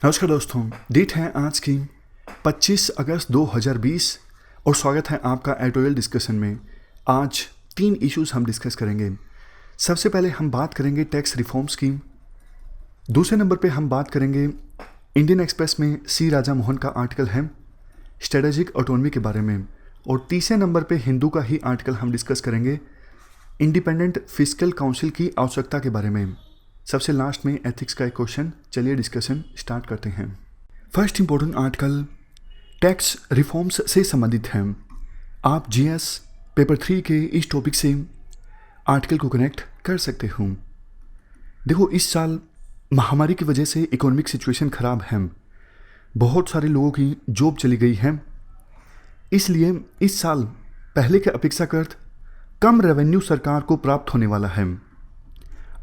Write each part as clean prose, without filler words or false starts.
नमस्कार दोस्तों, डेट है आज की 25 अगस्त 2020 और स्वागत है आपका एडिटोरियल डिस्कशन में। आज 3 इश्यूज हम डिस्कस करेंगे। सबसे पहले हम बात करेंगे टैक्स रिफॉर्म्स की। दूसरे नंबर पे हम बात करेंगे इंडियन एक्सप्रेस में सी राजा मोहन का आर्टिकल है स्ट्रेटेजिक ऑटोनॉमी के बारे में। और तीसरे नंबर पे हिंदू का ही आर्टिकल हम डिस्कस करेंगे इंडिपेंडेंट फिस्कल काउंसिल की आवश्यकता के बारे में। सबसे लास्ट में एथिक्स का एक क्वेश्चन। चलिए डिस्कशन स्टार्ट करते हैं। First important article tax reforms से संबंधित है। आप जीएस पेपर 3 के इस टॉपिक से आर्टिकल को कनेक्ट कर सकते हो। देखो, इस साल महामारी की वजह से इकोनॉमिक सिचुएशन खराब है, बहुत सारे लोगों की जॉब चली गई है, इसलिए इस साल पहले के अपेक्षाकृत कम रेवेन्यू सरकार को प्राप्त होने वाला है।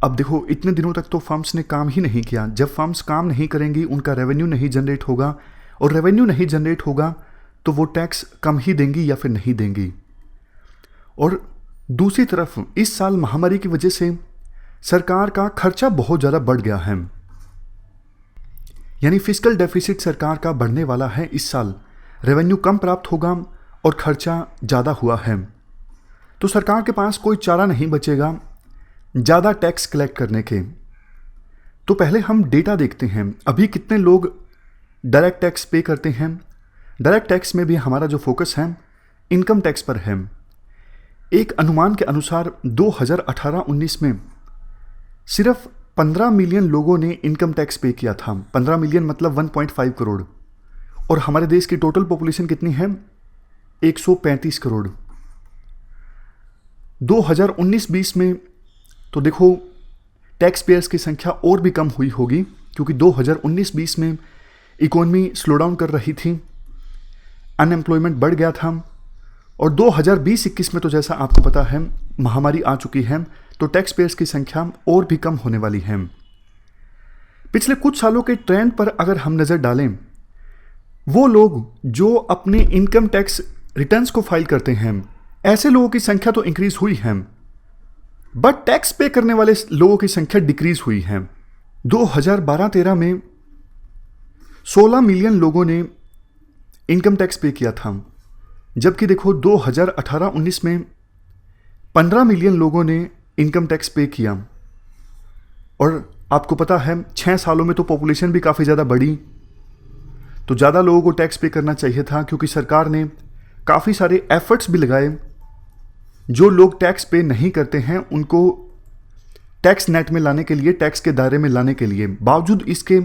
अब देखो, इतने दिनों तक तो फर्म्स ने काम ही नहीं किया। जब फर्म्स काम नहीं करेंगी, उनका रेवेन्यू नहीं जनरेट होगा, और रेवेन्यू नहीं जनरेट होगा तो वो टैक्स कम ही देंगी या फिर नहीं देंगी। और दूसरी तरफ इस साल महामारी की वजह से सरकार का खर्चा बहुत ज़्यादा बढ़ गया है, यानी फिस्कल डेफिसिट सरकार का बढ़ने वाला है। इस साल रेवेन्यू कम प्राप्त होगा और खर्चा ज़्यादा हुआ है, तो सरकार के पास कोई चारा नहीं बचेगा ज़्यादा टैक्स कलेक्ट करने के। तो पहले हम डेटा देखते हैं, अभी कितने लोग डायरेक्ट टैक्स पे करते हैं। डायरेक्ट टैक्स में भी हमारा जो फोकस है इनकम टैक्स पर है। एक अनुमान के अनुसार 2018-19 में सिर्फ 15 मिलियन लोगों ने इनकम टैक्स पे किया था। 15 मिलियन मतलब 1.5 करोड़। और हमारे देश की टोटल पॉपुलेशन कितनी है? 135 करोड़। 2019-20 में तो देखो टैक्स पेयर्स की संख्या और भी कम हुई होगी, क्योंकि 2019-20 में इकोनॉमी स्लो डाउन कर रही थी, अनएम्प्लॉयमेंट बढ़ गया था। और 2020-21 में तो जैसा आपको पता है महामारी आ चुकी है, तो टैक्स पेयर्स की संख्या और भी कम होने वाली है। पिछले कुछ सालों के ट्रेंड पर अगर हम नज़र डालें, वो लोग जो अपने इनकम टैक्स रिटर्न्स को फाइल करते हैं, ऐसे लोगों की संख्या तो इंक्रीज हुई है, बट टैक्स पे करने वाले लोगों की संख्या डिक्रीज हुई है। 2012-13 में 16 मिलियन लोगों ने इनकम टैक्स पे किया था, जबकि देखो 2018-19 में 15 मिलियन लोगों ने इनकम टैक्स पे किया। और आपको पता है 6 सालों में तो पॉपुलेशन भी काफ़ी ज़्यादा बढ़ी, तो ज़्यादा लोगों को टैक्स पे करना चाहिए था, क्योंकि सरकार ने काफ़ी सारे एफर्ट्स भी लगाए। जो लोग टैक्स पे नहीं करते हैं उनको टैक्स नेट में लाने के लिए, टैक्स के दायरे में लाने के लिए, बावजूद इसके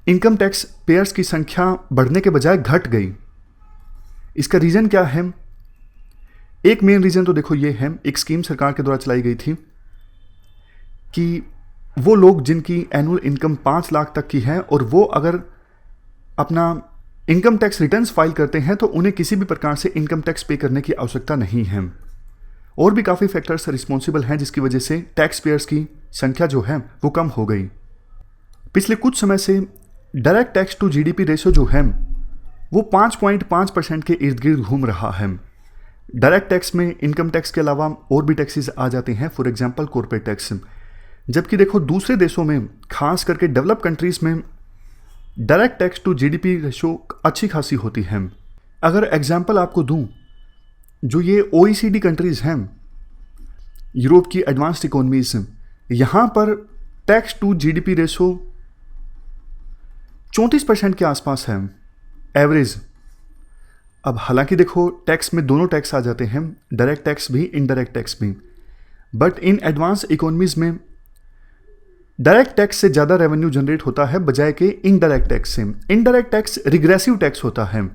इनकम टैक्स पेयर्स की संख्या बढ़ने के बजाय घट गई। इसका रीज़न क्या है? एक मेन रीज़न तो देखो ये है, एक स्कीम सरकार के द्वारा चलाई गई थी कि वो लोग जिनकी एनुअल इनकम 5 लाख तक की है और वो अगर अपना इनकम टैक्स रिटर्न्स फाइल करते हैं तो उन्हें किसी भी प्रकार से इनकम टैक्स पे करने की आवश्यकता नहीं है। और भी काफ़ी फैक्टर्स रिस्पॉन्सिबल हैं जिसकी वजह से टैक्स पेयर्स की संख्या जो है वो कम हो गई। पिछले कुछ समय से direct tax to GDP ratio जो है वो 5.5% के इर्द गिर्द घूम रहा है। डायरेक्ट टैक्स में इनकम टैक्स के अलावा और भी टैक्सेस आ जाते हैं, फॉर एग्जांपल कॉर्पोरेट टैक्स। जबकि देखो दूसरे देशों में, खास करके डेवलप कंट्रीज़ में, direct tax to GDP ratio अच्छी खासी होती है। अगर एग्जांपल आपको दूं, जो ये ओईसीडी कंट्रीज़ हैं, यूरोप की एडवांस्ड इकोनॉमीज, यहाँ पर टैक्स टू जीडीपी रेशो 34% के आसपास है एवरेज। अब हालांकि देखो टैक्स में दोनों टैक्स आ जाते हैं, डायरेक्ट टैक्स भी, इनडायरेक्ट टैक्स भी, बट इन एडवांस इकोनॉमीज में डायरेक्ट टैक्स से ज़्यादा रेवेन्यू जनरेट होता है बजाय के इनडायरेक्ट टैक्स से। इनडायरेक्ट टैक्स रिग्रेसिव टैक्स होता है।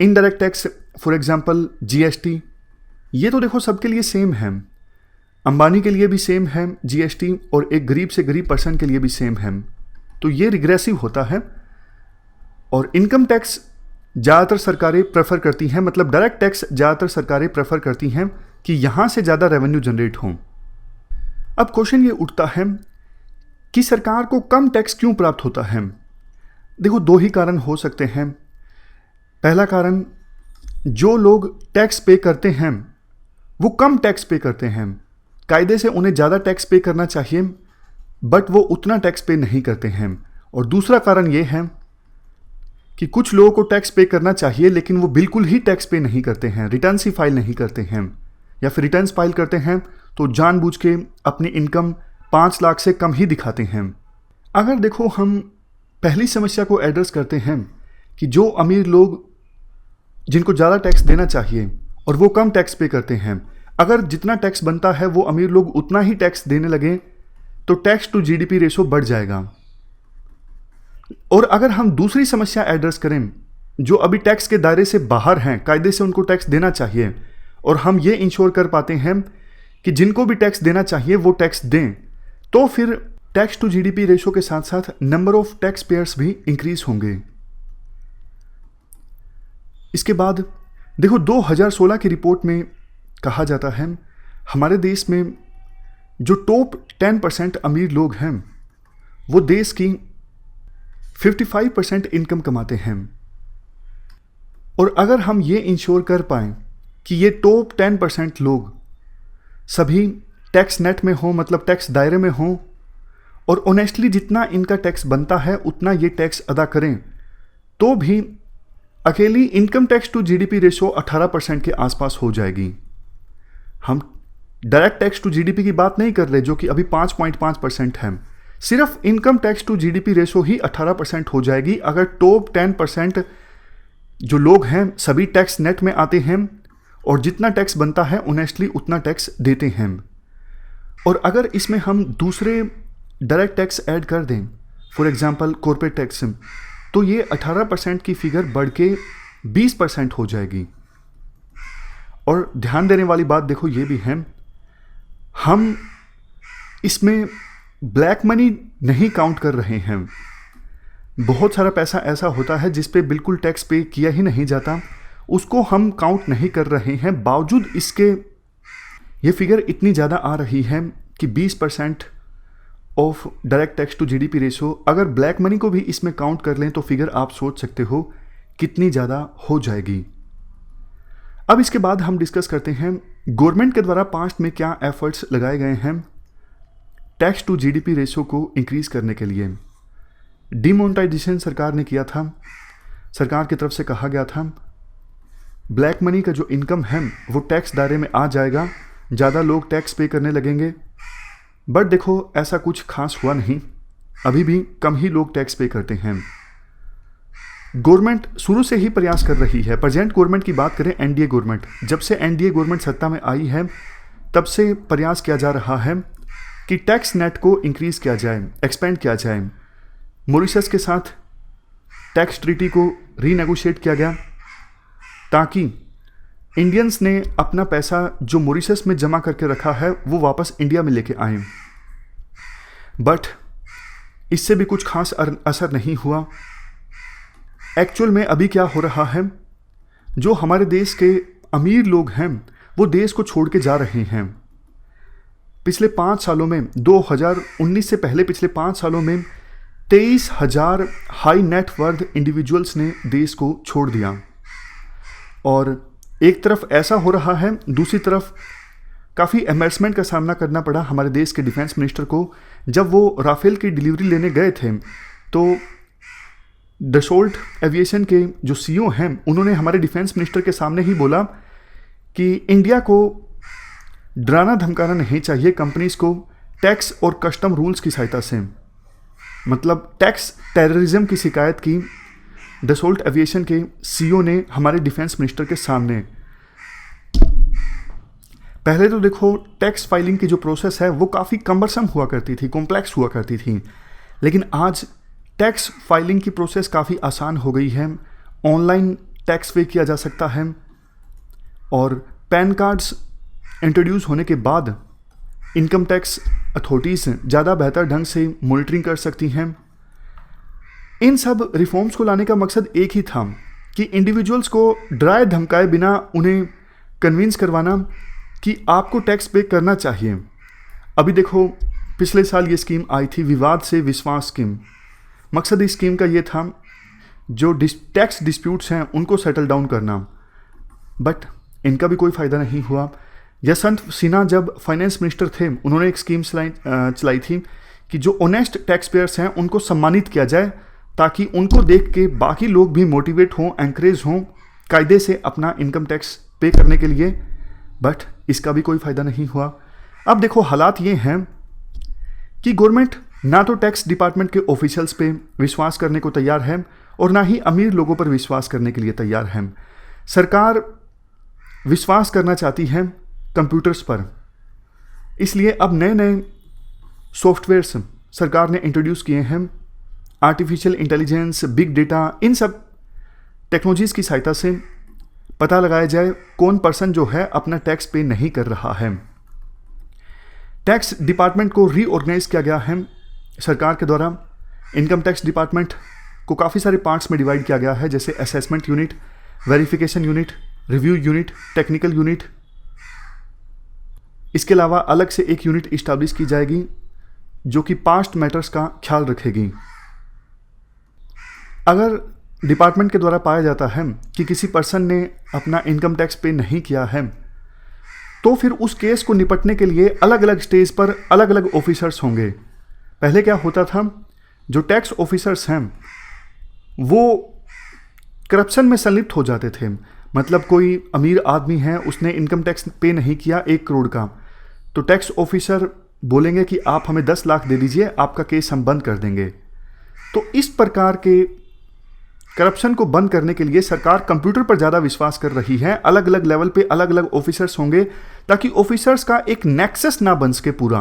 Indirect tax for example GST, ये तो देखो सबके लिए सेम है, अंबानी के लिए भी सेम है जीएसटी, और एक गरीब से गरीब पर्सन के लिए भी सेम है, तो ये रिग्रेसिव होता है। और इनकम टैक्स ज़्यादातर सरकारें प्रेफर करती हैं, मतलब डायरेक्ट टैक्स ज़्यादातर सरकारें प्रेफर करती हैं कि यहाँ से ज़्यादा रेवेन्यू जनरेट हो। अब क्वेश्चन ये उठता है कि सरकार को कम टैक्स क्यों प्राप्त होता है? देखो 2 ही कारण हो सकते हैं। पहला कारण, जो लोग टैक्स पे करते हैं वो कम टैक्स पे करते हैं। कायदे से उन्हें ज़्यादा टैक्स पे करना चाहिए, बट वो उतना टैक्स पे नहीं करते हैं। और दूसरा कारण ये है कि कुछ लोगों को टैक्स पे करना चाहिए लेकिन वो बिल्कुल ही टैक्स पे नहीं करते हैं, रिटर्न्स ही फाइल नहीं करते हैं, या फिर रिटर्न्स फाइल करते हैं तो जानबूझ के अपनी इनकम 5 लाख से कम ही दिखाते हैं। अगर देखो हम पहली समस्या को एड्रेस करते हैं कि जो अमीर लोग जिनको ज़्यादा टैक्स देना चाहिए और वो कम टैक्स पे करते हैं, अगर जितना टैक्स बनता है वो अमीर लोग उतना ही टैक्स देने लगे तो टैक्स टू जीडीपी रेशो बढ़ जाएगा। और अगर हम दूसरी समस्या एड्रेस करें, जो अभी टैक्स के दायरे से बाहर हैं, कायदे से उनको टैक्स देना चाहिए और हम ये इंश्योर कर पाते हैं कि जिनको भी टैक्स देना चाहिए वो टैक्स दें, तो फिर टैक्स टू जीडीपी रेशो के साथ साथ नंबर ऑफ टैक्स पेयर्स भी इंक्रीज होंगे। इसके बाद देखो 2016 की रिपोर्ट में कहा जाता है हमारे देश में जो टॉप 10% अमीर लोग हैं वो देश की 55% इनकम कमाते हैं। और अगर हम ये इंश्योर कर पाएँ कि ये टॉप 10% लोग सभी टैक्स नेट में हो, मतलब टैक्स दायरे में हो, और ऑनेस्टली जितना इनका टैक्स बनता है उतना ये टैक्स अदा करें, तो भी अकेली income tax to GDP ratio 18% के आसपास हो जाएगी। हम डायरेक्ट टैक्स टू जीडीपी की बात नहीं कर रहे जो कि अभी 5.5% है, सिर्फ income tax to GDP ratio ही 18% हो जाएगी अगर टॉप 10% जो लोग हैं सभी टैक्स नेट में आते हैं और जितना टैक्स बनता है ऑनेस्टली उतना टैक्स देते हैं। और अगर इसमें हम दूसरे डायरेक्ट टैक्स ऐड कर दें, फॉर एग्जांपल कॉर्पोरेट टैक्स, तो ये 18% की फिगर बढ़ के 20% हो जाएगी। और ध्यान देने वाली बात देखो ये भी है, हम इसमें ब्लैक मनी नहीं काउंट कर रहे हैं। बहुत सारा पैसा ऐसा होता है जिस पे बिल्कुल टैक्स पे किया ही नहीं जाता, उसको हम काउंट नहीं कर रहे हैं। बावजूद इसके ये फिगर इतनी ज़्यादा आ रही है कि 20% of direct tax to GDP ratio, अगर ब्लैक मनी को भी इसमें काउंट कर लें तो फिगर आप सोच सकते हो कितनी ज़्यादा हो जाएगी। अब इसके बाद हम डिस्कस करते हैं गवर्नमेंट के द्वारा पास्ट में क्या एफर्ट्स लगाए गए हैं टैक्स टू जीडीपी रेशो को इंक्रीज करने के लिए। डिमोनेटाइजेशन सरकार ने किया था, सरकार की तरफ से कहा गया था ब्लैक मनी का जो इनकम है वो टैक्स दायरे में आ जाएगा, ज़्यादा लोग टैक्स पे करने लगेंगे। बट देखो ऐसा कुछ खास हुआ नहीं, अभी भी कम ही लोग टैक्स पे करते हैं। गवर्नमेंट शुरू से ही प्रयास कर रही है, प्रेजेंट गवर्नमेंट की बात करें, एनडीए गवर्नमेंट, जब से एनडीए गवर्नमेंट सत्ता में आई है तब से प्रयास किया जा रहा है कि टैक्स नेट को इंक्रीज किया जाए, एक्सपेंड किया जाए। मॉरिशस के साथ टैक्स ट्रीटी को रीनेगोशिएट किया गया ताकि इंडियंस ने अपना पैसा जो मॉरिशस में जमा करके रखा है वो वापस इंडिया में लेके आए। बट इससे भी कुछ खास असर नहीं हुआ। एक्चुअल में अभी क्या हो रहा है, जो हमारे देश के अमीर लोग हैं वो देश को छोड़ के जा रहे हैं। पिछले 5 सालों में, 2019 से पहले पिछले 5 सालों में 23,000 हाई नेट वर्थ इंडिविजुअल्स ने देश को छोड़ दिया। और एक तरफ ऐसा हो रहा है, दूसरी तरफ काफ़ी एम्बैरेसमेंट का सामना करना पड़ा हमारे देश के डिफेंस मिनिस्टर को। जब वो राफेल की डिलीवरी लेने गए थे तो डसोल्ट एविएशन के जो सीईओ हैं उन्होंने हमारे डिफेंस मिनिस्टर के सामने ही बोला कि इंडिया को डराना धमकाना नहीं चाहिए कंपनीज को टैक्स और कस्टम रूल्स की सहायता से। मतलब टैक्स टेररिज्म की शिकायत की डसोल्ट एविएशन के सीईओ ने हमारे डिफेंस मिनिस्टर के सामने। पहले तो देखो टैक्स फाइलिंग की जो प्रोसेस है वो काफ़ी कम्बरसम हुआ करती थी, कॉम्प्लेक्स हुआ करती थी, लेकिन आज टैक्स फाइलिंग की प्रोसेस काफ़ी आसान हो गई है। ऑनलाइन टैक्स पे किया जा सकता है और पैन कार्ड्स इंट्रोड्यूस होने के बाद इनकम टैक्स अथॉरिटीज़ ज़्यादा बेहतर ढंग से मॉनिटरिंग कर सकती हैं। इन सब रिफॉर्म्स को लाने का मकसद एक ही था कि इंडिविजुअल्स को डराए धमकाए बिना उन्हें कन्विंस करवाना कि आपको टैक्स पे करना चाहिए। अभी देखो पिछले साल ये स्कीम आई थी, विवाद से विश्वास स्कीम। मकसद इस स्कीम का ये था जो टैक्स डिस्प्यूट्स हैं उनको सेटल डाउन करना, बट इनका भी कोई फ़ायदा नहीं हुआ। यशवंत सिन्हा जब फाइनेंस मिनिस्टर थे उन्होंने एक स्कीम चलाई थी कि जो ऑनेस्ट टैक्स पेयर्स हैं उनको सम्मानित किया जाए, ताकि उनको देख के बाकी लोग भी मोटिवेट हों, एंकरेज हों कायदे से अपना इनकम टैक्स पे करने के लिए। बट इसका भी कोई फ़ायदा नहीं हुआ। अब देखो हालात ये हैं कि गवर्नमेंट ना तो टैक्स डिपार्टमेंट के ऑफिशियल्स पे विश्वास करने को तैयार है और ना ही अमीर लोगों पर विश्वास करने के लिए तैयार है। सरकार विश्वास करना चाहती है कंप्यूटर्स पर, इसलिए अब नए नए सॉफ्टवेयर्स सरकार ने इंट्रोड्यूस किए हैं। आर्टिफिशियल इंटेलिजेंस, बिग डेटा, इन सब टेक्नोलॉजीज़ की सहायता से पता लगाया जाए कौन पर्सन जो है अपना टैक्स पे नहीं कर रहा है। टैक्स डिपार्टमेंट को रीऑर्गेनाइज किया गया है सरकार के द्वारा। इनकम टैक्स डिपार्टमेंट को काफ़ी सारे पार्ट्स में डिवाइड किया गया है, जैसे assessment unit, verification unit, review unit, technical unit. इसके अलावा अलग से एक यूनिट इस्टेब्लिश की जाएगी जो कि पास्ट मैटर्स का ख्याल रखेगी। अगर डिपार्टमेंट के द्वारा पाया जाता है कि किसी पर्सन ने अपना इनकम टैक्स पे नहीं किया है, तो फिर उस केस को निपटने के लिए अलग अलग स्टेज पर अलग अलग ऑफिसर्स होंगे। पहले क्या होता था, जो टैक्स ऑफिसर्स हैं वो करप्शन में संलिप्त हो जाते थे। मतलब कोई अमीर आदमी है, उसने इनकम टैक्स पे नहीं किया 1 करोड़ का, तो टैक्स ऑफिसर बोलेंगे कि आप हमें 10 लाख दे दीजिए, आपका केस हम बंद कर देंगे। तो इस प्रकार के करप्शन को बंद करने के लिए सरकार कंप्यूटर पर ज़्यादा विश्वास कर रही है। अलग अलग लेवल पे अलग अलग ऑफिसर्स होंगे, ताकि ऑफिसर्स का एक नेक्सस ना बन सके पूरा।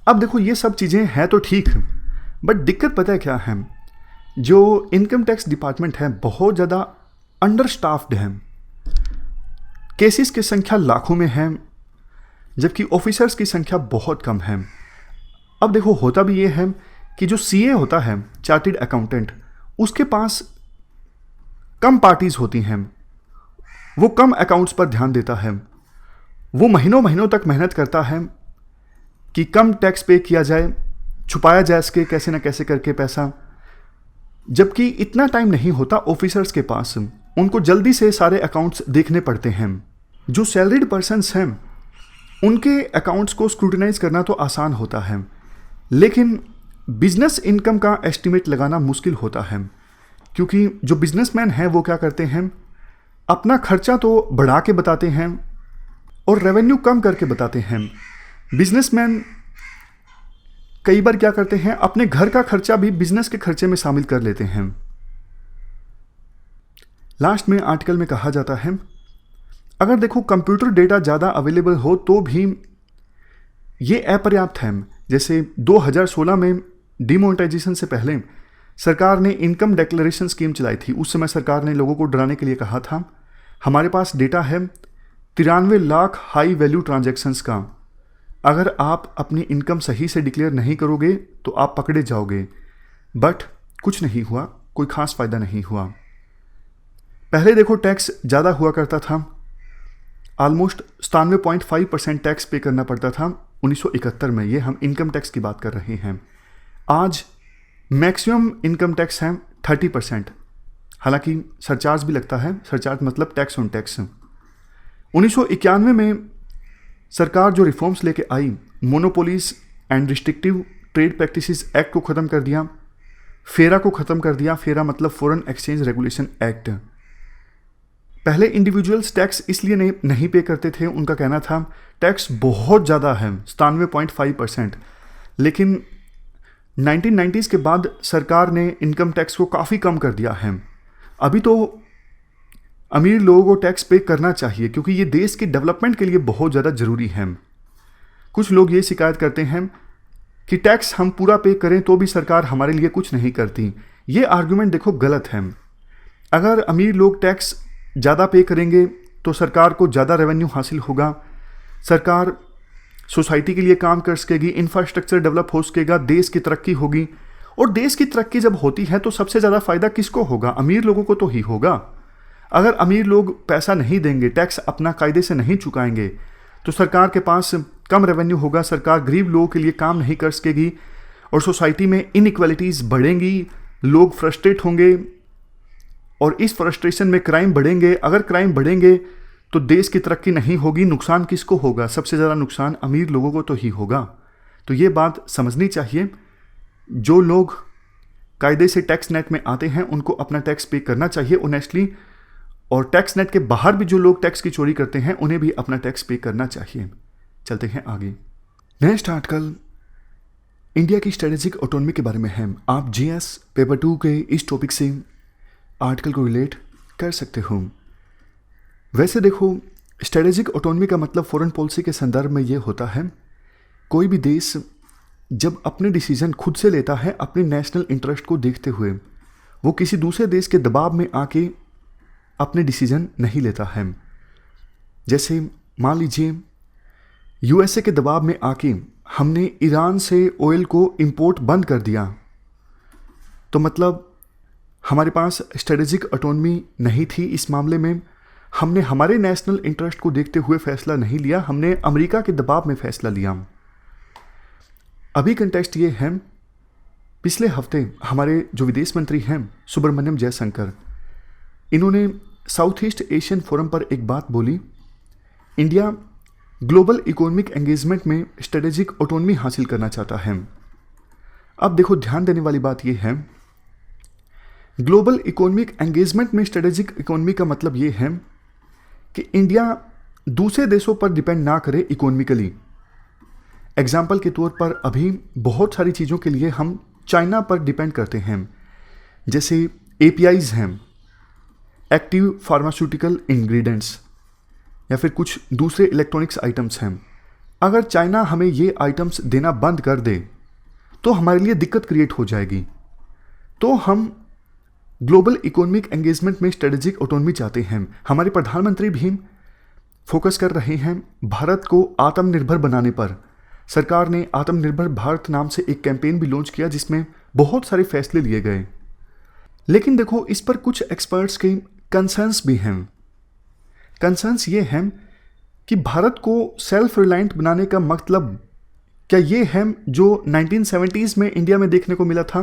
अब देखो ये सब चीज़ें हैं तो ठीक, बट दिक्कत पता है क्या है, जो इनकम टैक्स डिपार्टमेंट है बहुत ज़्यादा अंडर स्टाफ्ड है। केसेस की संख्या लाखों में है, जबकि ऑफिसर्स की संख्या बहुत कम है। अब देखो होता भी ये है कि जो सीए होता है, चार्टर्ड अकाउंटेंट, उसके पास कम पार्टीज होती हैं, वो कम अकाउंट्स पर ध्यान देता है, वो महीनों महीनों तक मेहनत करता है कि कम टैक्स पे किया जाए, छुपाया जाए इसके कैसे ना कैसे करके पैसा। जबकि इतना टाइम नहीं होता ऑफिसर्स के पास, उनको जल्दी से सारे अकाउंट्स देखने पड़ते हैं। जो सैलरीड पर्सन्स हैं उनके अकाउंट्स को स्क्रूटिनाइज करना तो आसान होता है, लेकिन बिजनेस इनकम का एस्टिमेट लगाना मुश्किल होता है। क्योंकि जो बिजनेसमैन हैं वो क्या करते हैं, अपना खर्चा तो बढ़ा के बताते हैं और रेवेन्यू कम करके बताते हैं। बिजनेसमैन कई बार क्या करते हैं, अपने घर का खर्चा भी बिजनेस के खर्चे में शामिल कर लेते हैं। लास्ट में आर्टिकल में कहा जाता है, अगर देखो कंप्यूटर डेटा ज़्यादा अवेलेबल हो तो भी ये अपर्याप्त है। जैसे 2016 में डिमोनेटाइजेशन से पहले सरकार ने इनकम डिक्लेरेशन स्कीम चलाई थी। उस समय सरकार ने लोगों को डराने के लिए कहा था, हमारे पास डेटा है 93 लाख हाई वैल्यू ट्रांजैक्शंस का, अगर आप अपनी इनकम सही से डिक्लेयर नहीं करोगे तो आप पकड़े जाओगे। बट कुछ नहीं हुआ, कोई खास फ़ायदा नहीं हुआ। पहले देखो टैक्स ज़्यादा हुआ करता था, ऑलमोस्ट 97.5% टैक्स पे करना पड़ता था 1971 में। ये हम इनकम टैक्स की बात कर रहे हैं। आज मैक्सिमम इनकम टैक्स है 30%, हालांकि सरचार्ज भी लगता है। सरचार्ज मतलब टैक्स ऑन टैक्स। 1991 में सरकार जो रिफॉर्म्स लेके आई, monopolies and restrictive trade practices act को ख़त्म कर दिया, फेरा को ख़त्म कर दिया। फेरा मतलब फॉरेन एक्सचेंज रेगुलेशन एक्ट। पहले इंडिविजुअल्स टैक्स इसलिए नहीं पे करते थे, उनका कहना था टैक्स बहुत ज़्यादा है 97.5%। लेकिन 1990s के बाद सरकार ने इनकम टैक्स को काफ़ी कम कर दिया है। अभी तो अमीर लोगों को टैक्स पे करना चाहिए, क्योंकि ये देश के डेवलपमेंट के लिए बहुत ज़्यादा ज़रूरी है। कुछ लोग ये शिकायत करते हैं कि टैक्स हम पूरा पे करें तो भी सरकार हमारे लिए कुछ नहीं करती। ये आर्गुमेंट देखो गलत है। अगर अमीर लोग टैक्स ज़्यादा पे करेंगे तो सरकार को ज़्यादा रेवेन्यू हासिल होगा, सरकार सोसाइटी के लिए काम कर सकेगी, इंफ्रास्ट्रक्चर डेवलप हो सकेगा, देश की तरक्की होगी। और देश की तरक्की जब होती है तो सबसे ज़्यादा फ़ायदा किसको होगा? अमीर लोगों को तो ही होगा। अगर अमीर लोग पैसा नहीं देंगे, टैक्स अपना कायदे से नहीं चुकाएंगे, तो सरकार के पास कम रेवेन्यू होगा, सरकार गरीब लोगों के लिए काम नहीं कर सकेगी और सोसाइटी में इनइक्वालिटीज़ बढ़ेंगी, लोग फ्रस्ट्रेट होंगे और इस फ्रस्ट्रेशन में क्राइम बढ़ेंगे। अगर क्राइम बढ़ेंगे तो देश की तरक्की नहीं होगी। नुकसान किसको होगा? सबसे ज़्यादा नुकसान अमीर लोगों को तो ही होगा। तो ये बात समझनी चाहिए, जो लोग कायदे से टैक्स नेट में आते हैं उनको अपना टैक्स पे करना चाहिए ऑनेस्टली, और टैक्स नेट के बाहर भी जो लोग टैक्स की चोरी करते हैं उन्हें भी अपना टैक्स पे करना चाहिए। चलते हैं आगे। नेक्स्ट आर्टिकल इंडिया की स्ट्रेटेजिक ऑटोनॉमी के बारे में है। आप जीएस पेपर 2 के इस टॉपिक से आर्टिकल को रिलेट कर सकते हो। वैसे देखो, स्ट्रेटेजिक ऑटोनॉमी का मतलब फॉरेन पॉलिसी के संदर्भ में ये होता है, कोई भी देश जब अपने डिसीजन खुद से लेता है अपने नेशनल इंटरेस्ट को देखते हुए, वो किसी दूसरे देश के दबाव में आके अपने डिसीजन नहीं लेता है। जैसे मान लीजिए यूएसए के दबाव में आके हमने ईरान से ऑयल को इंपोर्ट बंद कर दिया, तो मतलब हमारे पास स्ट्रेटेजिक ऑटोनॉमी नहीं थी इस मामले में। हमने हमारे नेशनल इंटरेस्ट को देखते हुए फैसला नहीं लिया, हमने अमेरिका के दबाव में फैसला लिया। अभी कंटेक्स्ट ये है, पिछले हफ्ते हमारे जो विदेश मंत्री हैं सुब्रमण्यम जयशंकर, इन्होंने साउथ ईस्ट एशियन फोरम पर एक बात बोली, इंडिया ग्लोबल इकोनॉमिक एंगेजमेंट में स्ट्रेटेजिक ऑटोनॉमी हासिल करना चाहता है। अब देखो, ध्यान देने वाली बात यह है, ग्लोबल इकोनॉमिक एंगेजमेंट में स्ट्रेटेजिक इकोनॉमी का मतलब यह है कि इंडिया दूसरे देशों पर डिपेंड ना करे इकोनॉमिकली। एग्जाम्पल के तौर पर अभी बहुत सारी चीज़ों के लिए हम चाइना पर डिपेंड करते हैं, जैसे एपीआईज हैं, एक्टिव फार्मास्यूटिकल इंग्रेडिएंट्स, या फिर कुछ दूसरे इलेक्ट्रॉनिक्स आइटम्स हैं। अगर चाइना हमें ये आइटम्स देना बंद कर दे तो हमारे लिए दिक्कत क्रिएट हो जाएगी। तो हम ग्लोबल इकोनॉमिक एंगेजमेंट में स्ट्रेटेजिक ऑटोनॉमी चाहते हैं। हमारे प्रधानमंत्री भी फोकस कर रहे हैं भारत को आत्मनिर्भर बनाने पर। सरकार ने आत्मनिर्भर भारत नाम से एक कैंपेन भी लॉन्च किया जिसमें बहुत सारे फैसले लिए गए। लेकिन देखो, इस पर कुछ एक्सपर्ट्स के कंसर्न्स भी हैं। कंसर्न्स ये हैं कि भारत को सेल्फ रिलायंट बनाने का मतलब क्या ये है जो 1970s में इंडिया में देखने को मिला था,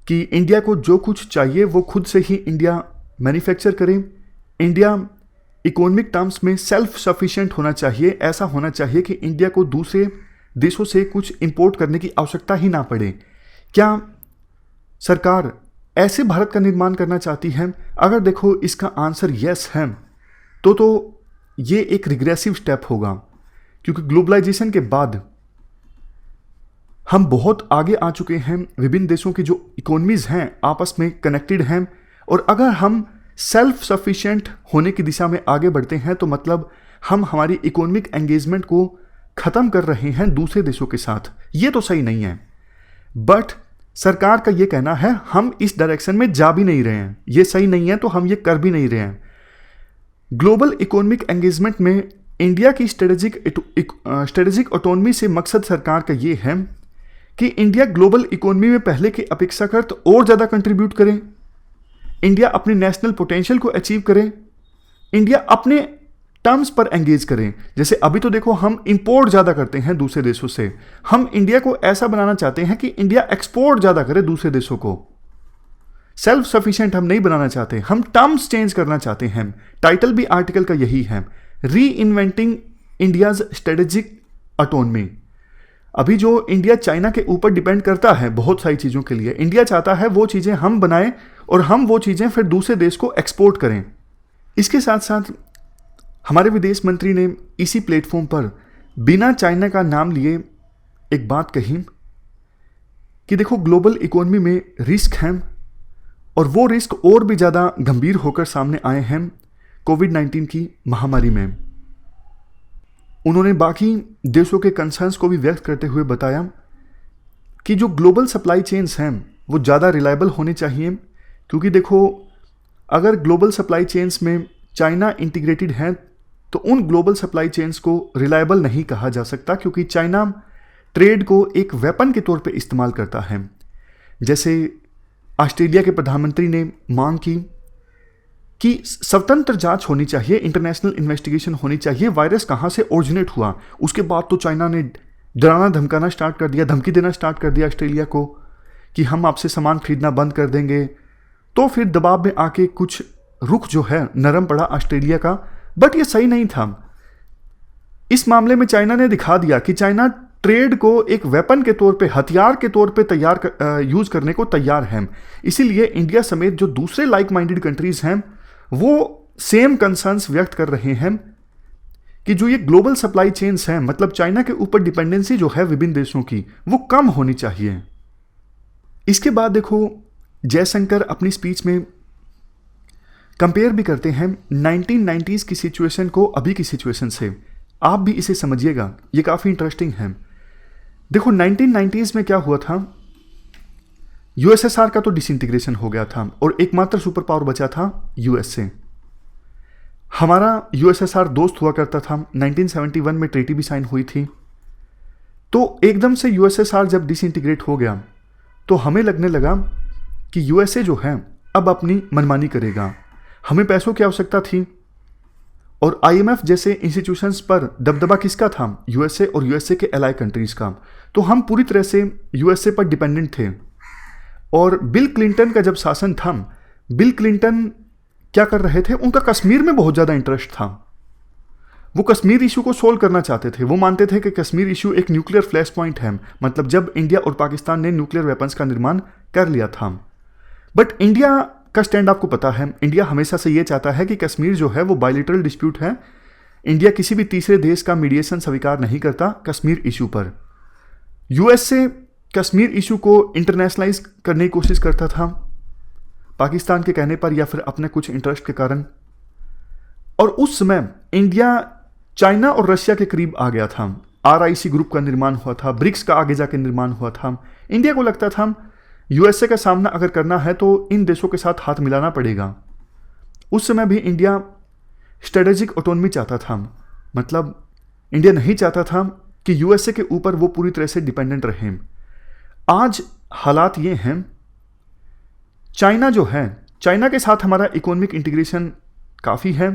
कि इंडिया को जो कुछ चाहिए वो खुद से ही इंडिया मैन्युफैक्चर करे, इंडिया इकोनॉमिक टर्म्स में सेल्फ सफिशिएंट होना चाहिए, ऐसा होना चाहिए कि इंडिया को दूसरे देशों से कुछ इंपोर्ट करने की आवश्यकता ही ना पड़े। क्या सरकार ऐसे भारत का निर्माण करना चाहती है? अगर देखो इसका आंसर यस है तो ये एक रिग्रेसिव स्टेप होगा, क्योंकि ग्लोबलाइजेशन के बाद हम बहुत आगे आ चुके हैं। विभिन्न देशों की जो इकोनॉमीज हैं आपस में कनेक्टेड हैं, और अगर हम सेल्फ सफिशिएंट होने की दिशा में आगे बढ़ते हैं तो मतलब हम हमारी इकोनॉमिक एंगेजमेंट को ख़त्म कर रहे हैं दूसरे देशों के साथ। ये तो सही नहीं है, बट सरकार का ये कहना है हम इस डायरेक्शन में जा भी नहीं रहे हैं, ये सही नहीं है तो हम ये कर भी नहीं रहे हैं। ग्लोबल इकोनॉमिक एंगेजमेंट में इंडिया की स्ट्रेटेजिक ऑटोनॉमी से मकसद सरकार का ये है कि इंडिया ग्लोबल इकोनॉमी में पहले की अपेक्षाकृत और ज़्यादा कंट्रीब्यूट करे, इंडिया अपने नेशनल पोटेंशियल को अचीव करे, इंडिया अपने टर्म्स पर एंगेज करें। जैसे अभी तो देखो हम इंपोर्ट ज़्यादा करते हैं दूसरे देशों से, हम इंडिया को ऐसा बनाना चाहते हैं कि इंडिया एक्सपोर्ट ज़्यादा करे दूसरे देशों को। सेल्फ सफिशिएंट हम नहीं बनाना चाहते, हम टर्म्स चेंज करना चाहते हैं। टाइटल भी आर्टिकल का यही है, री इन्वेंटिंग इंडियाज स्ट्रेटेजिक ऑटोनॉमी। अभी जो इंडिया चाइना के ऊपर डिपेंड करता है बहुत सारी चीज़ों के लिए, इंडिया चाहता है वो चीज़ें हम बनाएं और हम वो चीज़ें फिर दूसरे देश को एक्सपोर्ट करें। इसके साथ साथ हमारे विदेश मंत्री ने इसी प्लेटफॉर्म पर बिना चाइना का नाम लिए एक बात कही कि देखो ग्लोबल इकोनॉमी में रिस्क हैं, और वो रिस्क और भी ज़्यादा गंभीर होकर सामने आए हैं कोविड-19 की महामारी में। उन्होंने बाकी देशों के कंसर्न्स को भी व्यक्त करते हुए बताया कि जो ग्लोबल सप्लाई चेन्स हैं वो ज़्यादा रिलायबल होने चाहिए, क्योंकि देखो अगर ग्लोबल सप्लाई चेन्स में चाइना इंटीग्रेटेड है तो उन ग्लोबल सप्लाई चेन्स को रिलायबल नहीं कहा जा सकता, क्योंकि चाइना ट्रेड को एक वेपन के तौर पे इस्तेमाल करता है। जैसे ऑस्ट्रेलिया के प्रधानमंत्री ने मांग की कि स्वतंत्र जांच होनी चाहिए, इंटरनेशनल इन्वेस्टिगेशन होनी चाहिए, वायरस कहाँ से ओरिजिनेट हुआ। उसके बाद तो चाइना ने डराना धमकाना स्टार्ट कर दिया, धमकी देना स्टार्ट कर दिया ऑस्ट्रेलिया को कि हम आपसे सामान खरीदना बंद कर देंगे। तो फिर दबाव में आके कुछ रुख जो है नरम पड़ा ऑस्ट्रेलिया का, बट ये सही नहीं था। इस मामले में चाइना ने दिखा दिया कि चाइना ट्रेड को एक वेपन के तौर पे, हथियार के तौर पे यूज करने को तैयार हैं। इसीलिए इंडिया समेत जो दूसरे लाइक माइंडेड कंट्रीज हैं वो सेम कंसर्न्स व्यक्त कर रहे हैं कि जो ये ग्लोबल सप्लाई चेन्स हैं, मतलब चाइना के ऊपर डिपेंडेंसी जो है विभिन्न देशों की, वो कम होनी चाहिए। इसके बाद देखो जयशंकर अपनी स्पीच में कंपेयर भी करते हैं 1990s की सिचुएशन को अभी की सिचुएशन से। आप भी इसे समझिएगा, ये काफ़ी इंटरेस्टिंग है। देखो 1990s में क्या हुआ था, यूएसएसआर का तो डिसइंटीग्रेशन हो गया था और एकमात्र सुपर पावर बचा था यूएसए। हमारा यूएसएसआर दोस्त हुआ करता था, 1971 में ट्रीटी भी साइन हुई थी। तो एकदम से यूएसएसआर जब डिसइंटीग्रेट हो गया तो हमें लगने लगा कि यूएसए जो है अब अपनी मनमानी करेगा। हमें पैसों की आवश्यकता थी और आईएमएफ जैसे इंस्टीट्यूशंस पर दबदबा किसका था, यूएसए और यूएसए के एलाई कंट्रीज का। तो हम पूरी तरह से यूएसए पर डिपेंडेंट थे। और बिल क्लिंटन का जब शासन था, बिल क्लिंटन क्या कर रहे थे, उनका कश्मीर में बहुत ज़्यादा इंटरेस्ट था। वो कश्मीर इशू को सोल्व करना चाहते थे। वो मानते थे कि कश्मीर इशू एक न्यूक्लियर फ्लैश पॉइंट है, मतलब जब इंडिया और पाकिस्तान ने न्यूक्लियर वेपन्स का निर्माण कर लिया था। बट इंडिया का स्टैंड आपको पता है, इंडिया हमेशा से ये चाहता है कि कश्मीर जो है वो बायलैटरल डिस्प्यूट है। इंडिया किसी भी तीसरे देश का मीडिएशन स्वीकार नहीं करता कश्मीर इशू पर। यूएसए कश्मीर इशू को इंटरनेशनलाइज करने की कोशिश करता था, पाकिस्तान के कहने पर या फिर अपने कुछ इंटरेस्ट के कारण। और उस समय इंडिया चाइना और रशिया के करीब आ गया था। आरआईसी ग्रुप का निर्माण हुआ था, ब्रिक्स का आगे जाके निर्माण हुआ था। इंडिया को लगता था यूएसए का सामना अगर करना है तो इन देशों के साथ हाथ मिलाना पड़ेगा। उस समय भी इंडिया स्ट्रेटेजिक ऑटोनॉमी चाहता था, मतलब इंडिया नहीं चाहता था कि यूएसए के ऊपर वो पूरी तरह से डिपेंडेंट रहे। आज हालात ये हैं, चाइना जो है, चाइना के साथ हमारा इकोनॉमिक इंटीग्रेशन काफ़ी है,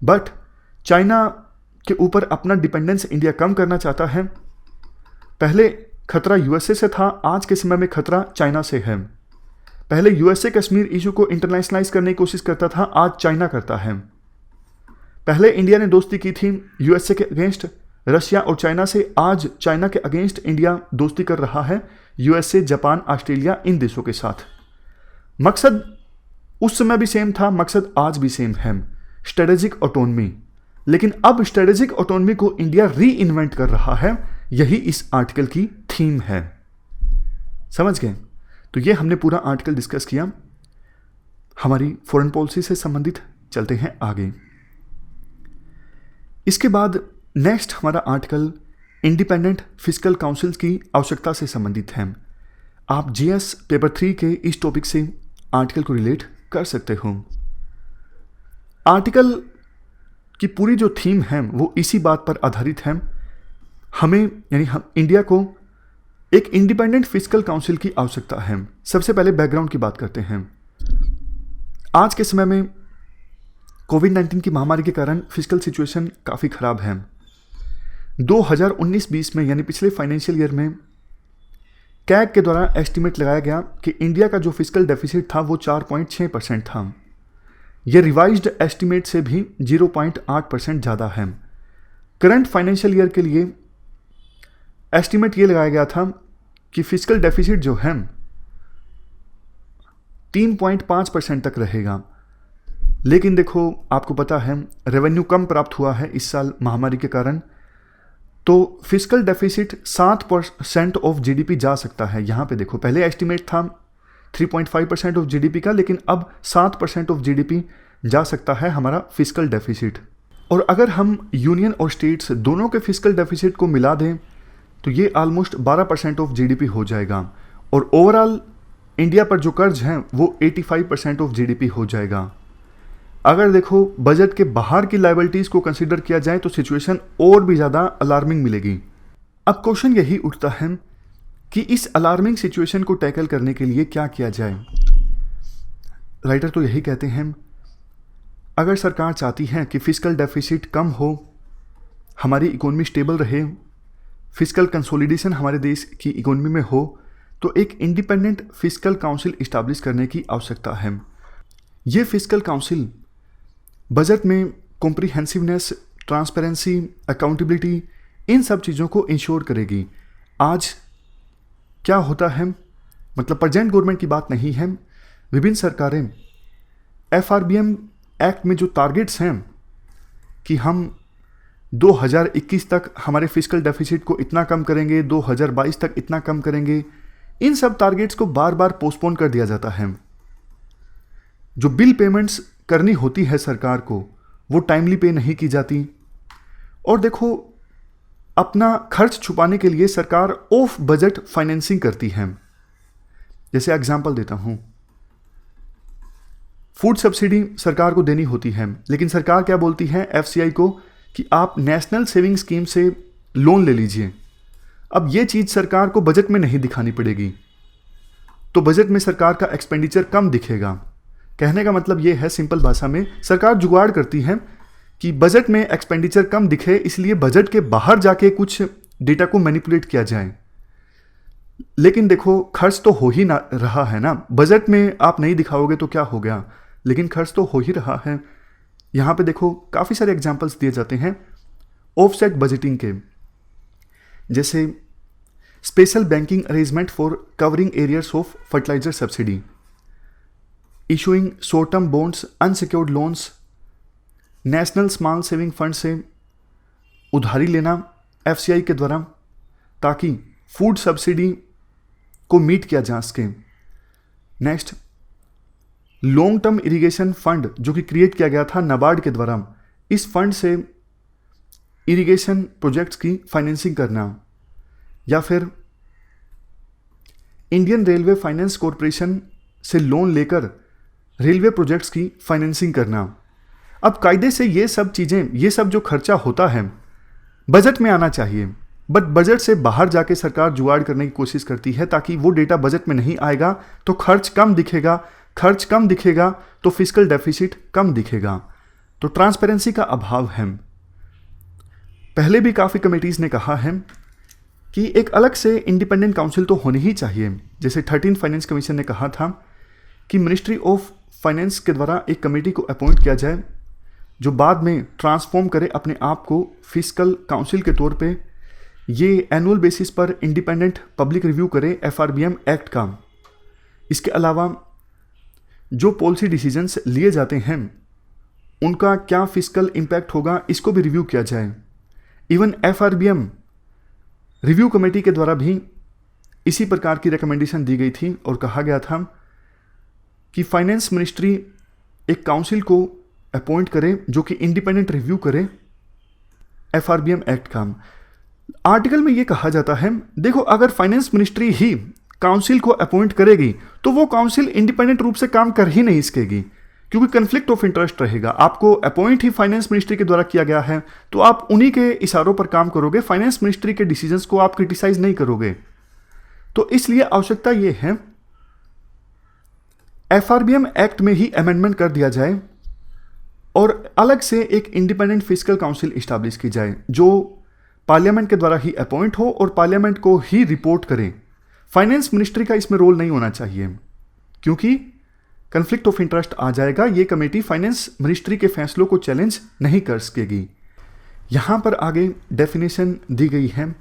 बट चाइना के ऊपर अपना डिपेंडेंस इंडिया कम करना चाहता है। पहले खतरा यूएसए से था, आज के समय में खतरा चाइना से है। पहले यूएसए कश्मीर इशू को इंटरनेशनलाइज करने की कोशिश करता था, आज चाइना करता है। पहले इंडिया ने दोस्ती की थी यूएसए के अगेंस्ट रशिया और चाइना से, आज चाइना के अगेंस्ट इंडिया दोस्ती कर रहा है यूएसए, जापान, ऑस्ट्रेलिया, इन देशों के साथ। मकसद उस समय भी सेम था, मकसद आज भी सेम है, स्ट्रेटेजिक ऑटोनॉमी। लेकिन अब स्ट्रेटेजिक ऑटोनॉमी को इंडिया री इन्वेंट कर रहा है। यही इस आर्टिकल की थीम है। समझ गए? तो ये हमने पूरा आर्टिकल डिस्कस किया हमारी फॉरेन पॉलिसी से संबंधित। चलते हैं आगे। इसके बाद नेक्स्ट हमारा आर्टिकल इंडिपेंडेंट फिस्कल काउंसिल की आवश्यकता से संबंधित है। आप जीएस पेपर 3 के इस टॉपिक से आर्टिकल को रिलेट कर सकते हो। आर्टिकल की पूरी जो थीम है वो इसी बात पर आधारित है। हमें यानी हम इंडिया को एक इंडिपेंडेंट फिस्कल काउंसिल की आवश्यकता है। सबसे पहले बैकग्राउंड की बात करते हैं। आज के समय में कोविड-19 की महामारी के कारण फिस्कल सिचुएशन काफ़ी ख़राब है। 2019-20 में यानी पिछले फाइनेंशियल ईयर में कैग के द्वारा एस्टिमेट लगाया गया कि इंडिया का जो फिस्कल डेफिसिट था वो 4.6% था। यह रिवाइज्ड एस्टिमेट से भी 0.8% ज़्यादा है। करंट फाइनेंशियल ईयर के लिए एस्टिमेट ये लगाया गया था कि फिस्कल डेफिसिट जो है 3.5% तक रहेगा। लेकिन देखो, आपको पता है रेवेन्यू कम प्राप्त हुआ है इस साल महामारी के कारण, तो फिस्कल डेफिसिट 7% ऑफ जीडीपी जा सकता है। यहाँ पे देखो, पहले एस्टिमेट था 3.5% ऑफ जीडीपी का, लेकिन अब 7% ऑफ जीडीपी जा सकता है हमारा फिस्कल डेफिसिट। और अगर हम यूनियन और स्टेट्स दोनों के फिस्कल डेफिसिट को मिला दें तो ये ऑलमोस्ट 12% ऑफ जीडीपी हो जाएगा। और ओवरऑल इंडिया पर जो कर्ज है वो 85% ऑफ जीडीपी हो जाएगा। अगर देखो बजट के बाहर की लायबिलिटीज़ को कंसीडर किया जाए तो सिचुएशन और भी ज़्यादा अलार्मिंग मिलेगी। अब क्वेश्चन यही उठता है कि इस अलार्मिंग सिचुएशन को टैकल करने के लिए क्या किया जाए। राइटर तो यही कहते हैं, अगर सरकार चाहती है कि फिस्कल डेफिसिट कम हो, हमारी इकोनॉमी स्टेबल रहे, फिस्कल कंसोलिडेशन हमारे देश की इकोनॉमी में हो, तो एक इंडिपेंडेंट फिस्कल काउंसिल इस्टेब्लिश करने की आवश्यकता है। ये फिस्कल काउंसिल बजट में कॉम्प्रिहेंसिवनेस, ट्रांसपेरेंसी, अकाउंटेबिलिटी, इन सब चीज़ों को इंश्योर करेगी। आज क्या होता है, मतलब प्रेजेंट गवर्नमेंट की बात नहीं है, विभिन्न सरकारें FRBM एक्ट में जो टारगेट्स हैं कि हम 2021 तक हमारे फिस्कल डेफिसिट को इतना कम करेंगे, 2022 तक इतना कम करेंगे, इन सब टारगेट्स को बार बार पोस्टपोन कर दिया जाता है। जो बिल पेमेंट्स करनी होती है सरकार को वो टाइमली पे नहीं की जाती। और देखो, अपना खर्च छुपाने के लिए सरकार ऑफ बजट फाइनेंसिंग करती है। जैसे एग्जांपल देता हूं, फूड सब्सिडी सरकार को देनी होती है, लेकिन सरकार क्या बोलती है FCI को कि आप नेशनल सेविंग स्कीम से लोन ले लीजिए। अब ये चीज़ सरकार को बजट में नहीं दिखानी पड़ेगी, तो बजट में सरकार का एक्सपेंडिचर कम दिखेगा। कहने का मतलब ये है, सिंपल भाषा में, सरकार जुगाड़ करती है कि बजट में एक्सपेंडिचर कम दिखे, इसलिए बजट के बाहर जाके कुछ डेटा को मैनिपुलेट किया जाए। लेकिन देखो, खर्च तो हो ही ना रहा है ना, बजट में आप नहीं दिखाओगे तो क्या हो गया, लेकिन खर्च तो हो ही रहा है। यहाँ पे देखो काफ़ी सारे एग्जांपल्स दिए जाते हैं ऑफसेट बजटिंग के, जैसे special banking arrangement for covering arrears of fertiliser subsidy, issuing short term bonds, unsecured loans, national small saving fund से उधारी लेना FCI के द्वारा ताकि फूड सब्सिडी को मीट किया जा सके। Next, long term irrigation fund जो कि क्रिएट किया गया था नाबार्ड के द्वारा, इस फंड से इरिगेशन प्रोजेक्ट्स की फाइनेंसिंग करना, या फिर इंडियन रेलवे फाइनेंस कॉरपोरेशन से लोन लेकर रेलवे प्रोजेक्ट्स की फाइनेंसिंग करना। अब कायदे से ये सब चीज़ें, ये सब जो खर्चा होता है बजट में आना चाहिए, बट बजट से बाहर जाके सरकार जुगाड़ करने की कोशिश करती है ताकि वो डेटा बजट में नहीं आएगा तो खर्च कम दिखेगा, खर्च कम दिखेगा तो फिस्कल डेफिसिट कम दिखेगा। तो ट्रांसपेरेंसी का अभाव है। पहले भी काफ़ी कमेटीज़ ने कहा है कि एक अलग से इंडिपेंडेंट काउंसिल तो होनी ही चाहिए। जैसे 13 फाइनेंस कमीशन ने कहा था कि मिनिस्ट्री ऑफ फाइनेंस के द्वारा एक कमेटी को अपॉइंट किया जाए जो बाद में ट्रांसफॉर्म करे अपने आप को फिस्कल काउंसिल के तौर पे, ये एनुअल बेसिस पर इंडिपेंडेंट पब्लिक रिव्यू करे FRBM एक्ट का। इसके अलावा जो पॉलिसी डिसीजंस लिए जाते हैं उनका क्या फिस्कल इम्पैक्ट होगा, इसको भी रिव्यू किया जाए। इवन FRBM रिव्यू कमेटी के द्वारा भी इसी प्रकार की रिकमेंडेशन दी गई थी और कहा गया था कि फाइनेंस मिनिस्ट्री एक काउंसिल को अपॉइंट करे जो कि इंडिपेंडेंट रिव्यू करे FRBM एक्ट का। आर्टिकल में ये कहा जाता है, देखो अगर फाइनेंस मिनिस्ट्री ही काउंसिल को अपॉइंट करेगी तो वो काउंसिल इंडिपेंडेंट रूप से काम कर ही नहीं सकेगी, क्योंकि कन्फ्लिक्ट ऑफ इंटरेस्ट रहेगा। आपको अपॉइंट ही फाइनेंस मिनिस्ट्री के द्वारा किया गया है तो आप उन्हीं के इशारों पर काम करोगे, फाइनेंस मिनिस्ट्री के डिसीजंस को आप क्रिटिसाइज नहीं करोगे। तो इसलिए आवश्यकता ये है FRBM एक्ट में ही अमेंडमेंट कर दिया जाए और अलग से एक इंडिपेंडेंट फिस्कल काउंसिल इस्टेब्लिश की जाए जो पार्लियामेंट के द्वारा ही अपॉइंट हो और पार्लियामेंट को ही रिपोर्ट करे। फाइनेंस मिनिस्ट्री का इसमें रोल नहीं होना चाहिए क्योंकि कन्फ्लिक्ट ऑफ इंटरेस्ट आ जाएगा। ये कमेटी फाइनेंस मिनिस्ट्री के फैसलों को चैलेंज नहीं कर सकेगी। यहाँ पर आगे डेफिनेशन दी गई है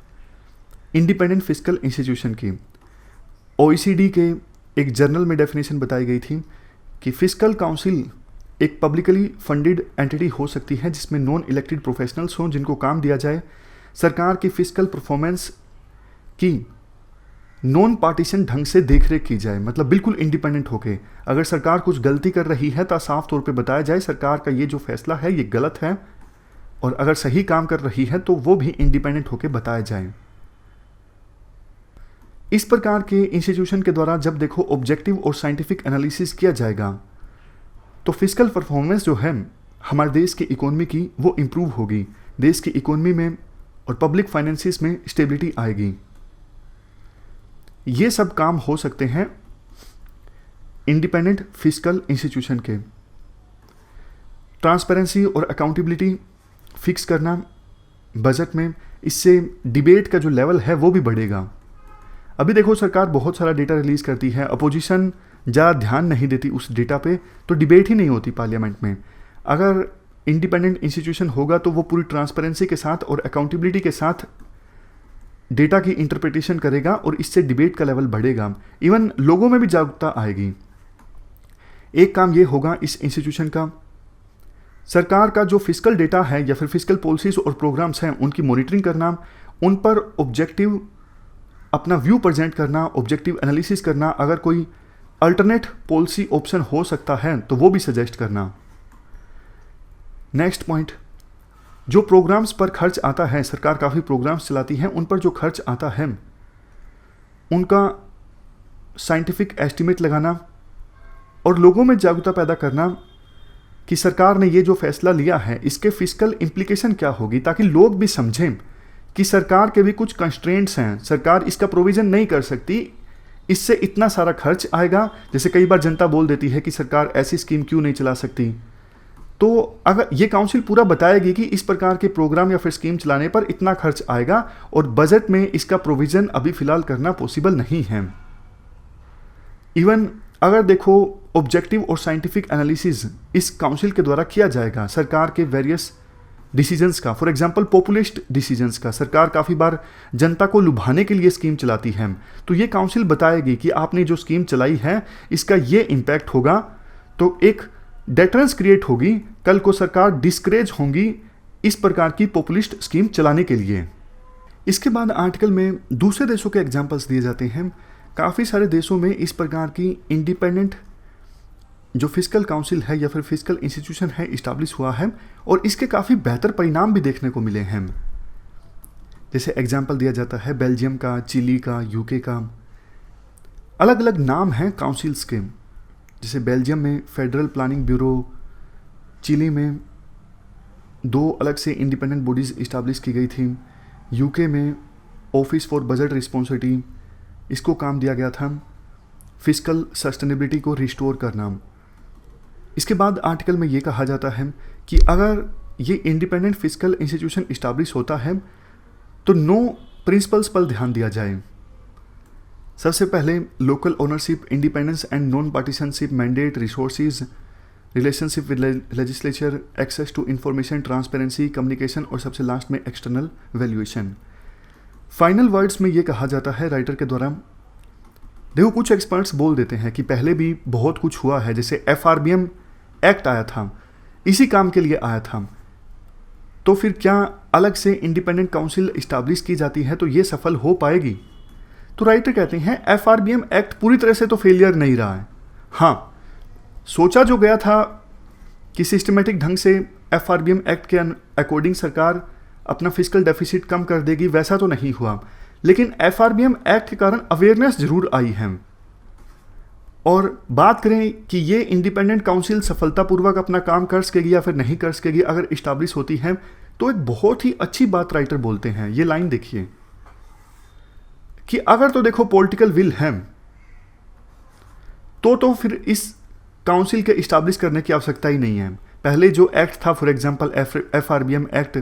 इंडिपेंडेंट फिस्कल इंस्टीट्यूशन की। OECD के एक जर्नल में डेफिनेशन बताई गई थी कि फिस्कल काउंसिल एक पब्लिकली फंडेड एंटिटी हो सकती है जिसमें नॉन इलेक्टेड प्रोफेशनल्स हों जिनको काम दिया जाए सरकार की फिस्कल परफॉर्मेंस की नॉन पार्टीशन ढंग से देखरेख की जाए, मतलब बिल्कुल इंडिपेंडेंट होके। अगर सरकार कुछ गलती कर रही है तो साफ तौर पे बताया जाए सरकार का ये जो फैसला है ये गलत है, और अगर सही काम कर रही है तो वो भी इंडिपेंडेंट होके बताया जाए। इस प्रकार के इंस्टीट्यूशन के द्वारा जब देखो ऑब्जेक्टिव और साइंटिफिक एनालिसिस किया जाएगा तो फिस्कल परफॉर्मेंस जो है हमारे देश की इकोनॉमी की वो इम्प्रूव होगी, देश की इकोनॉमी में और पब्लिक फाइनेंसिस में स्टेबिलिटी आएगी। ये सब काम हो सकते हैं इंडिपेंडेंट फिस्कल इंस्टीट्यूशन के। ट्रांसपेरेंसी और अकाउंटेबिलिटी फिक्स करना बजट में, इससे डिबेट का जो लेवल है वो भी बढ़ेगा। अभी देखो सरकार बहुत सारा डेटा रिलीज करती है, अपोजिशन ज़्यादा ध्यान नहीं देती उस डेटा पे, तो डिबेट ही नहीं होती पार्लियामेंट में। अगर इंडिपेंडेंट इंस्टीट्यूशन होगा तो वो पूरी ट्रांसपेरेंसी के साथ और अकाउंटेबिलिटी के साथ डेटा की इंटरप्रिटेशन करेगा और इससे डिबेट का लेवल बढ़ेगा, इवन लोगों में भी जागरूकता आएगी। एक काम ये होगा इस इंस्टीट्यूशन का, सरकार का जो फिजिकल डेटा है या फिर फिजिकल पॉलिसीज और प्रोग्राम्स हैं उनकी मॉनिटरिंग करना, उन पर ऑब्जेक्टिव अपना व्यू प्रेजेंट करना, ऑब्जेक्टिव एनालिसिस करना, अगर कोई अल्टरनेट पॉलिसी ऑप्शन हो सकता है तो वो भी सजेस्ट करना। नेक्स्ट पॉइंट, जो प्रोग्राम्स पर खर्च आता है, सरकार काफ़ी प्रोग्राम्स चलाती है, उन पर जो खर्च आता है उनका साइंटिफिक एस्टिमेट लगाना और लोगों में जागरूकता पैदा करना कि सरकार ने ये जो फैसला लिया है इसके फिजिकल इम्प्लीकेशन क्या होगी, ताकि लोग भी समझें कि सरकार के भी कुछ कंस्ट्रेंट्स हैं, सरकार इसका प्रोविज़न नहीं कर सकती, इससे इतना सारा खर्च आएगा। जैसे कई बार जनता बोल देती है कि सरकार ऐसी स्कीम क्यों नहीं चला सकती, तो अगर ये काउंसिल पूरा बताएगी कि इस प्रकार के प्रोग्राम या फिर स्कीम चलाने पर इतना खर्च आएगा और बजट में इसका प्रोविज़न अभी फ़िलहाल करना पॉसिबल नहीं है। इवन अगर देखो ऑब्जेक्टिव और साइंटिफिक एनालिसिस इस काउंसिल के द्वारा किया जाएगा सरकार के वेरियस डिसीजंस का, फॉर एग्जांपल पॉपुलिस्ट डिसीजंस का। सरकार काफ़ी बार जनता को लुभाने के लिए स्कीम चलाती है, तो ये काउंसिल बताएगी कि आपने जो स्कीम चलाई है इसका ये इम्पैक्ट होगा, तो एक डेटरेंस क्रिएट होगी, कल को सरकार डिस्करेज होंगी इस प्रकार की पॉपुलिस्ट स्कीम चलाने के लिए। इसके बाद आर्टिकल में दूसरे देशों के एग्जाम्पल्स दिए जाते हैं। काफ़ी सारे देशों में इस प्रकार की इंडिपेंडेंट जो फिजिकल काउंसिल है या फिर फिजिकल इंस्टीट्यूशन है इस्टाब्लिश हुआ है और इसके काफ़ी बेहतर परिणाम भी देखने को मिले हैं। जैसे एग्जाम्पल दिया जाता है बेल्जियम का, चिली का, यूके का। अलग अलग नाम हैं काउंसिल्स के, जैसे बेल्जियम में फेडरल प्लानिंग ब्यूरो, चिली में 2 अलग से इंडिपेंडेंट बॉडीज़ इस्टाब्लिश की गई थी, यूके में ऑफिस फॉर बजट रिस्पॉन्सिबिलिटी, इसको काम दिया गया था फिजिकल सस्टेनेबिलिटी को रिस्टोर करना। इसके बाद आर्टिकल में ये कहा जाता है कि अगर ये इंडिपेंडेंट फिजिकल इंस्टीट्यूशन इस्टाब्लिश होता है तो 9 प्रिंसिपल्स पर ध्यान दिया जाए। सबसे पहले local ownership, independence and non partisanship, mandate, resources, relationship with legislature, access to information, transparency, communication और सबसे लास्ट में एक्सटर्नल वैल्यूएशन। फाइनल वर्ड्स में ये कहा जाता है राइटर के द्वारा, देखो कुछ एक्सपर्ट्स बोल देते हैं कि पहले भी बहुत कुछ हुआ है, जैसे FRBM एक्ट आया था, इसी काम के लिए आया था, तो फिर क्या अलग से इंडिपेंडेंट काउंसिल इस्टाब्लिश की जाती है तो ये सफल हो पाएगी? तो राइटर कहते हैं FRBM एक्ट पूरी तरह से तो फेलियर नहीं रहा है। हाँ, सोचा जो गया था कि सिस्टमेटिक ढंग से FRBM एक्ट के अकॉर्डिंग सरकार अपना फिजिकल डेफिसिट कम कर देगी, वैसा तो नहीं हुआ, लेकिन FRBM एक्ट के कारण अवेयरनेस जरूर आई है। और बात करें कि ये इंडिपेंडेंट काउंसिल सफलतापूर्वक अपना काम कर सकेगी या फिर नहीं कर सकेगी अगर इस्टाब्लिश होती है, तो एक बहुत ही अच्छी बात राइटर बोलते हैं। ये लाइन देखिए कि अगर तो देखो पॉलिटिकल विल है तो फिर इस काउंसिल के इस्टाब्लिश करने की आवश्यकता ही नहीं है। पहले जो एक्ट था, फॉर एग्जांपल FRBM एक्ट,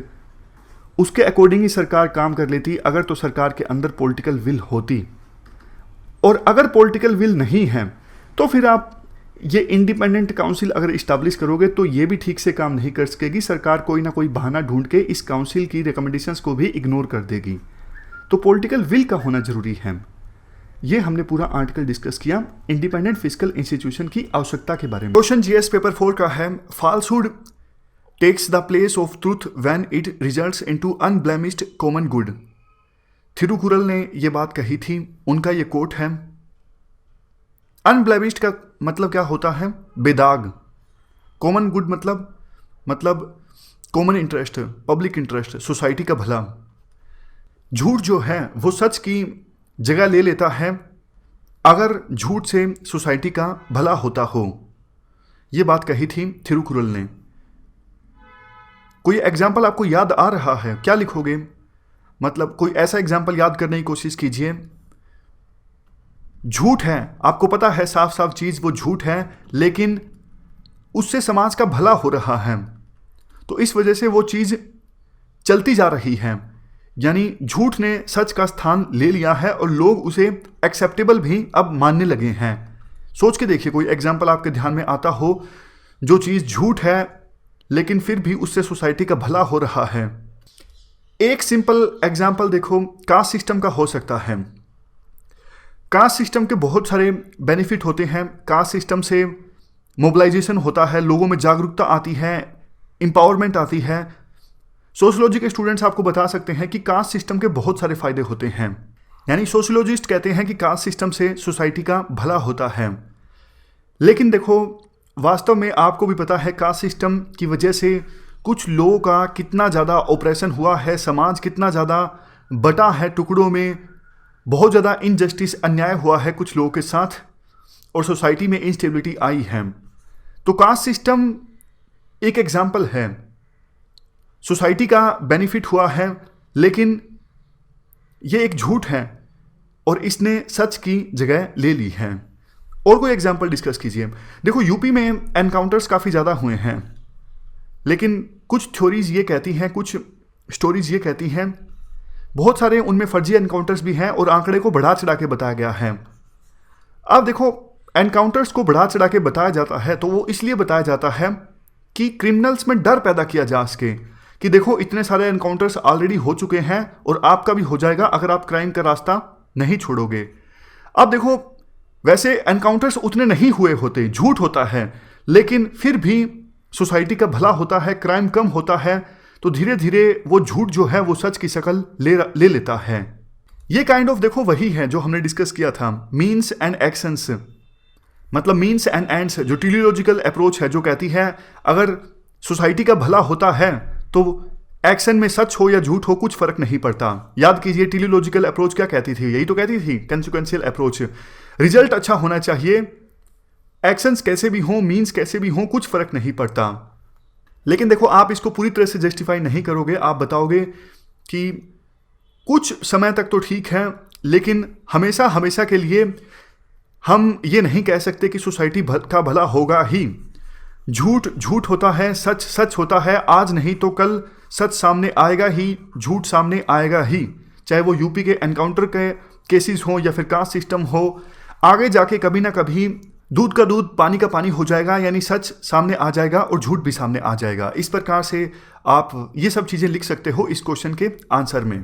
उसके अकॉर्डिंग ही सरकार काम कर लेती अगर तो सरकार के अंदर पॉलिटिकल विल होती। और अगर पॉलिटिकल विल नहीं है तो फिर आप ये इंडिपेंडेंट काउंसिल अगर इस्टाब्लिश करोगे तो ये भी ठीक से काम नहीं कर सकेगी, सरकार कोई ना कोई बहाना ढूंढ के इस काउंसिल की रिकमेंडेशंस को भी इग्नोर कर देगी। तो पॉलिटिकल विल का होना जरूरी है। ये हमने पूरा आर्टिकल डिस्कस किया इंडिपेंडेंट फिजिकल इंस्टीट्यूशन की आवश्यकता के बारे में। क्वेश्चन GS पेपर 4 का है, falsehood takes the place of truth when it results into unblemished common good. Thirukkural ने ये बात कही थी, उनका ये कोट है। अनब्लेमिश्ड का मतलब क्या होता है? बेदाग। कॉमन गुड मतलब common interest, public interest, society का भला। झूठ जो है वो सच की जगह ले लेता है अगर झूठ से सोसाइटी का भला होता हो। ये बात कही थी थिरुकुरल ने। कोई एग्जाम्पल आपको याद आ रहा है? क्या लिखोगे? मतलब कोई ऐसा एग्जाम्पल याद करने की कोशिश कीजिए। झूठ है, आपको पता है साफ साफ चीज वो झूठ है, लेकिन उससे समाज का भला हो रहा है, तो इस वजह से वो चीज चलती जा रही है। यानी झूठ ने सच का स्थान ले लिया है और लोग उसे एक्सेप्टेबल भी अब मानने लगे हैं। सोच के देखिए कोई एग्जाम्पल आपके ध्यान में आता हो जो चीज़ झूठ है लेकिन फिर भी उससे सोसाइटी का भला हो रहा है। एक सिंपल एग्जाम्पल देखो कास्ट सिस्टम का हो सकता है। कास्ट सिस्टम के बहुत सारे बेनिफिट होते हैं। कास्ट सिस्टम से मोबिलाइजेशन होता है, लोगों में जागरूकता आती है, एम्पावरमेंट आती है। सोशियोलॉजी के स्टूडेंट्स आपको बता सकते हैं कि कास्ट सिस्टम के बहुत सारे फायदे होते हैं। यानी सोशियोलॉजिस्ट कहते हैं कि कास्ट सिस्टम से सोसाइटी का भला होता है। लेकिन देखो वास्तव में आपको भी पता है कास्ट सिस्टम की वजह से कुछ लोगों का कितना ज़्यादा ऑपरेशन हुआ है, समाज कितना ज़्यादा बटा है टुकड़ों में, बहुत ज़्यादा इनजस्टिस अन्याय हुआ है कुछ लोगों के साथ, और सोसाइटी में इंस्टेबिलिटी आई है। तो कास्ट सिस्टम एक एग्जाम्पल है। सोसाइटी का बेनिफिट हुआ है, लेकिन ये एक झूठ है और इसने सच की जगह ले ली है। और कोई एग्जाम्पल डिस्कस कीजिए। देखो यूपी में एनकाउंटर्स काफ़ी ज़्यादा हुए हैं, लेकिन कुछ थ्योरीज ये कहती हैं, कुछ स्टोरीज ये कहती हैं, बहुत सारे उनमें फर्जी एनकाउंटर्स भी हैं और आंकड़े को बढ़ा चढ़ा के बताया गया है। अब देखो एनकाउंटर्स को बढ़ा चढ़ा के बताया जाता है तो वो इसलिए बताया जाता है कि क्रिमिनल्स में डर पैदा किया जा सके कि देखो इतने सारे एनकाउंटर्स ऑलरेडी हो चुके हैं और आपका भी हो जाएगा अगर आप क्राइम का रास्ता नहीं छोड़ोगे। अब देखो वैसे एनकाउंटर्स उतने नहीं हुए होते, झूठ होता है, लेकिन फिर भी सोसाइटी का भला होता है, क्राइम कम होता है, तो धीरे धीरे वो झूठ जो है वो सच की शक्ल ले लेता है। ये काइंड ऑफ देखो वही है जो हमने डिस्कस किया था, मीन्स एंड एक्शंस, मतलब मीन्स एंड एंड्स, जो टेलीलॉजिकल अप्रोच है जो कहती है अगर सोसाइटी का भला होता है तो एक्शन में सच हो या झूठ हो कुछ फर्क नहीं पड़ता। याद कीजिए टेलीलॉजिकल अप्रोच क्या कहती थी, यही तो कहती थी कंसिक्वेंशियल अप्रोच, रिजल्ट अच्छा होना चाहिए, एक्शंस कैसे भी हों, मीन्स कैसे भी हों, कुछ फर्क नहीं पड़ता। लेकिन देखो आप इसको पूरी तरह से जस्टिफाई नहीं करोगे, आप बताओगे कि कुछ समय तक तो ठीक है, लेकिन हमेशा हमेशा के लिए हम ये नहीं कह सकते कि सोसाइटी का भला होगा ही। झूठ झूठ होता है, सच सच होता है, आज नहीं तो कल सच सामने आएगा ही, झूठ सामने आएगा ही, चाहे वो यूपी के एनकाउंटर के केसेस हो या फिर कास्ट सिस्टम हो। आगे जाके कभी ना कभी दूध का दूध पानी का पानी हो जाएगा, यानी सच सामने आ जाएगा और झूठ भी सामने आ जाएगा। इस प्रकार से आप ये सब चीज़ें लिख सकते हो इस क्वेश्चन के आंसर में।